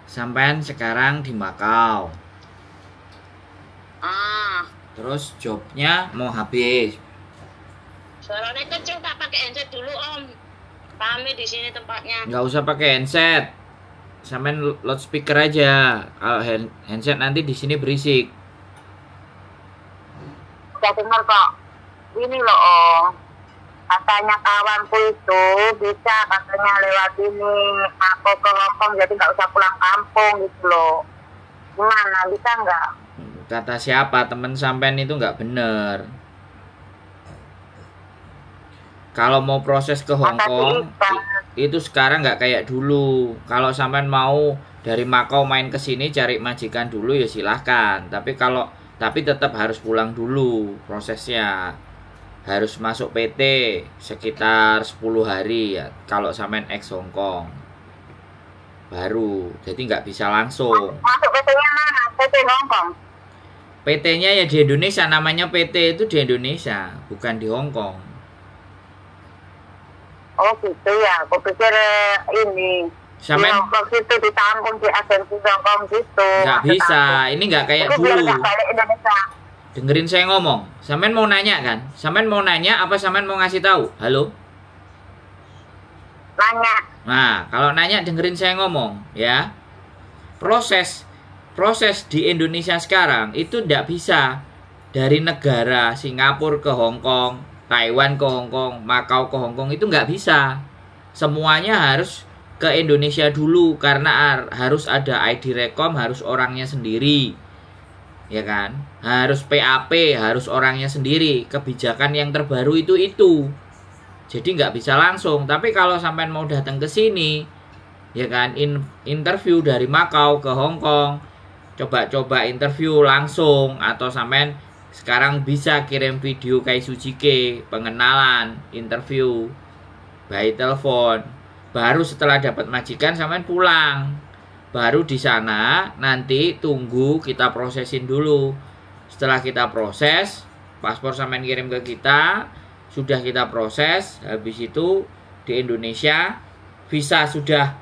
Sampean sekarang di Makau. Terus jobnya mau habis. Suaranya kecil, tak pakai handset dulu Om. Rame di sini tempatnya. Nggak usah pakai handset. Sampean loudspeaker aja. Kalau handset nanti di sini berisik. Udah dengar kok. Ini loh Om. Katanya kawanku itu bisa katanya lewat ini aku ke Hongkong, jadi nggak usah pulang kampung gitu loh. Gimana, bisa nggak? Kata siapa? Temen sampean itu nggak bener. Kalau mau proses ke Hongkong itu sekarang nggak kayak dulu. Kalau sampean mau dari Makau main ke sini cari majikan dulu ya silahkan. Tapi tetap harus pulang dulu prosesnya. Harus masuk PT sekitar 10 hari ya kalau sampean ex Hongkong. Baru. Jadi nggak bisa langsung. Masuk PT-nya mana? PT Hongkong. PT-nya ya di Indonesia, namanya PT itu di Indonesia, bukan di Hongkong. Oh gitu ya, aku pikir ini Sampai di Hongkong situ ditampung di agensi Hongkong gitu. nggak bisa, ini nggak kayak Itu biar dulu. nggak balik Indonesia. Dengerin saya ngomong. Sampean mau nanya kan? Sampean mau nanya apa sampean mau ngasih tahu? Halo? Nanya. Nah, kalau nanya dengerin saya ngomong ya. Proses di Indonesia sekarang itu tidak bisa dari negara Singapura ke Hong Kong, Taiwan ke Hong Kong, Makau ke Hong Kong itu nggak bisa. Semuanya harus ke Indonesia dulu karena harus ada ID Rekom, harus orangnya sendiri. Ya kan? Harus PAP, harus orangnya sendiri. Kebijakan yang terbaru itu. Jadi nggak bisa langsung. Tapi kalau sampai mau datang ke sini, ya kan, interview dari Makau ke Hong Kong, coba interview langsung, atau sampean sekarang bisa kirim video kayak Sujike, pengenalan, interview by telepon. Baru setelah dapat majikan sampean pulang. Baru di sana nanti tunggu kita prosesin dulu. Setelah kita proses, paspor sampean kirim ke kita, sudah kita proses, habis itu di Indonesia visa sudah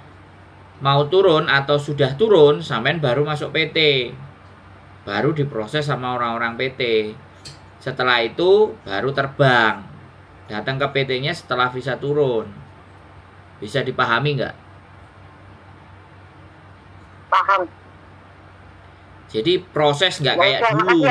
mau turun atau sudah turun, sampean baru masuk PT. Baru diproses sama orang-orang PT. Setelah itu baru terbang. Datang ke PT-nya setelah visa turun. Bisa dipahami nggak? Paham. Jadi proses nggak kayak dulu.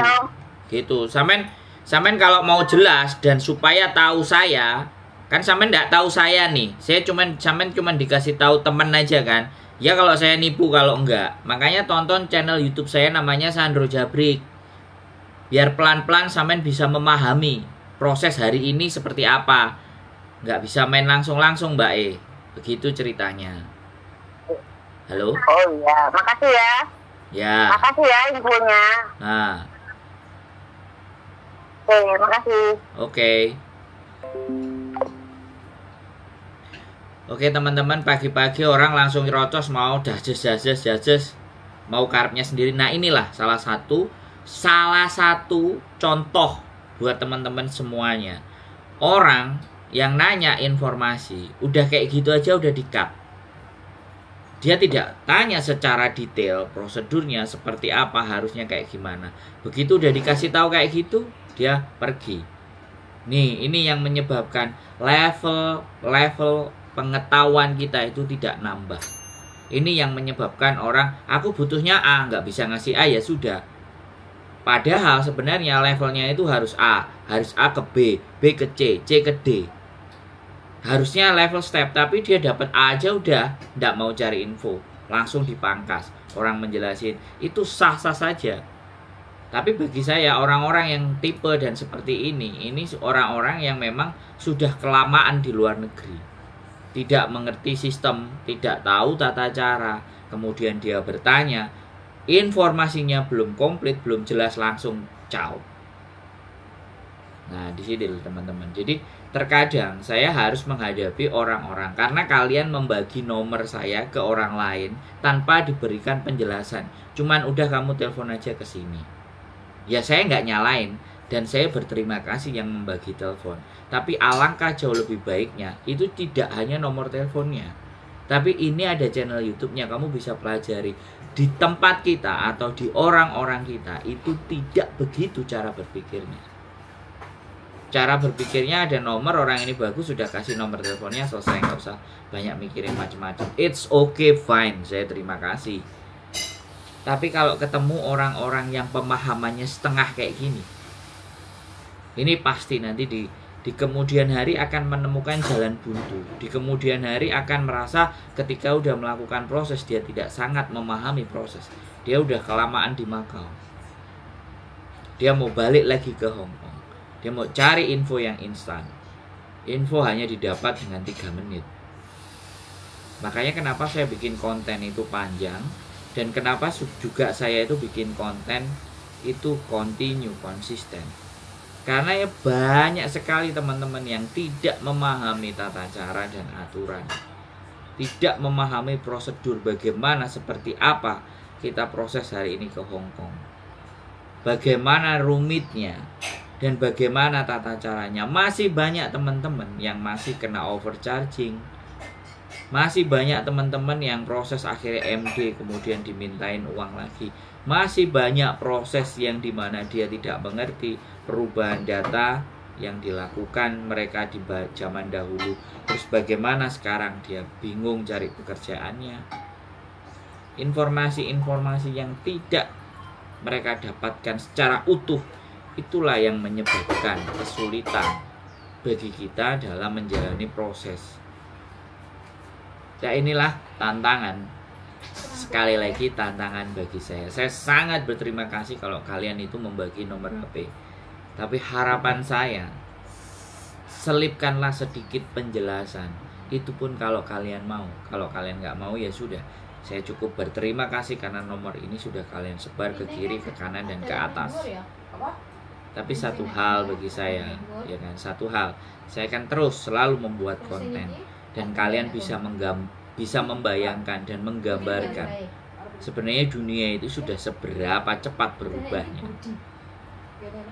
Gitu. Sampean kalau mau jelas dan supaya tahu saya, kan sampean nggak tahu saya nih. Sampean cuman dikasih tahu temen aja kan. Ya kalau saya nipu kalau enggak. Makanya tonton channel YouTube saya namanya Sandro Jabrik. Biar pelan-pelan sampean bisa memahami proses hari ini seperti apa. Nggak bisa main langsung-langsung, Mbak E. Begitu ceritanya. Halo? Oh iya, makasih ya. Ya. Makasih ya infonya. Nah. Oke, makasih. Oke. Oke teman-teman, pagi-pagi orang langsung nyerocos mau dajes mau karepnya sendiri. Nah inilah salah satu contoh buat teman-teman semuanya. Orang yang nanya informasi udah kayak gitu aja udah di-cut. Dia tidak tanya secara detail prosedurnya seperti apa, harusnya kayak gimana. Begitu udah dikasih tahu kayak gitu, dia pergi. Nih, ini yang menyebabkan level pengetahuan kita itu tidak nambah. Ini yang menyebabkan orang, aku butuhnya A, nggak bisa ngasih A, ya sudah. Padahal sebenarnya levelnya itu harus A ke B, B ke C, C ke D. Harusnya level step, tapi dia dapat A aja udah nggak mau cari info, langsung dipangkas. Orang menjelasin, itu sah-sah saja. Tapi bagi saya orang-orang yang tipe dan seperti ini orang-orang yang memang sudah kelamaan di luar negeri. Tidak mengerti sistem, tidak tahu tata cara. Kemudian dia bertanya, informasinya belum komplit, belum jelas, langsung ciao. Nah, di sini teman-teman. Jadi terkadang saya harus menghadapi orang-orang karena kalian membagi nomor saya ke orang lain tanpa diberikan penjelasan. Cuman udah kamu telepon aja ke sini. Ya saya nggak nyalain dan saya berterima kasih yang membagi telepon. Tapi alangkah jauh lebih baiknya itu tidak hanya nomor teleponnya. Tapi ini ada channel YouTube-nya, kamu bisa pelajari. Di tempat kita atau di orang-orang kita itu tidak begitu cara berpikirnya. Cara berpikirnya ada nomor, orang ini bagus, sudah kasih nomor teleponnya, selesai, nggak usah banyak mikirin macam-macam. It's okay, fine, saya terima kasih. Tapi kalau ketemu orang-orang yang pemahamannya setengah kayak gini, ini pasti nanti di kemudian hari akan menemukan jalan buntu. Di kemudian hari akan merasa ketika udah melakukan proses, dia tidak sangat memahami proses. Dia udah kelamaan di Makau. Dia mau balik lagi ke Hong Kong. Dia mau cari info yang instan. Info hanya didapat dengan 3 menit. Makanya kenapa saya bikin konten itu panjang. Dan kenapa juga saya itu bikin konten itu continue, konsisten. Karena ya banyak sekali teman-teman yang tidak memahami tata cara dan aturan. Tidak memahami prosedur bagaimana, seperti apa kita proses hari ini ke Hong Kong. Bagaimana rumitnya dan bagaimana tata caranya. Masih banyak teman-teman yang masih kena overcharging. Masih banyak teman-teman yang proses akhirnya MD kemudian dimintain uang lagi. Masih banyak proses yang dimana dia tidak mengerti perubahan data yang dilakukan mereka di zaman dahulu. Terus bagaimana sekarang dia bingung cari pekerjaannya. Informasi-informasi yang tidak mereka dapatkan secara utuh, itulah yang menyebabkan kesulitan bagi kita dalam menjalani proses. Ya inilah tantangan. Sekali lagi tantangan bagi saya. Saya sangat berterima kasih kalau kalian itu membagi nomor HP. Tapi harapan saya, selipkanlah sedikit penjelasan. Itu pun kalau kalian mau. Kalau kalian nggak mau ya sudah. Saya cukup berterima kasih karena nomor ini sudah kalian sebar ke kiri, ke kanan, dan ke atas. Tapi satu hal bagi saya, ya kan, satu hal, saya akan terus selalu membuat konten dan kalian bisa membayangkan dan menggambarkan sebenarnya dunia itu sudah seberapa cepat berubahnya.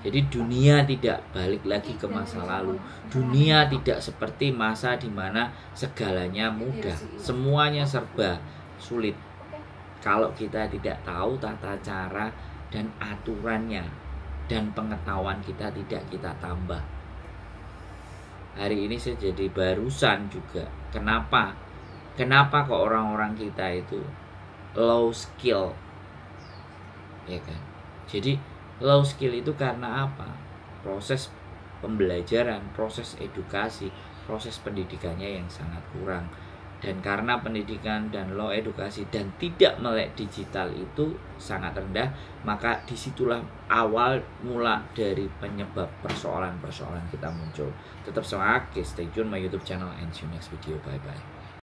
Jadi dunia tidak balik lagi ke masa lalu. Dunia tidak seperti masa di mana segalanya mudah, semuanya serba sulit. Kalau kita tidak tahu tata cara dan aturannya, dan pengetahuan kita tidak kita tambah. Hari ini saya jadi barusan juga. Kenapa kok orang-orang kita itu low skill, ya kan? Jadi low skill itu karena apa? Proses pembelajaran, proses edukasi, proses pendidikannya yang sangat kurang. Dan karena pendidikan dan low edukasi dan tidak melek digital itu sangat rendah, maka disitulah awal mula dari penyebab persoalan-persoalan kita muncul. Tetap semangat, stay tune my YouTube channel and see you next video. Bye bye.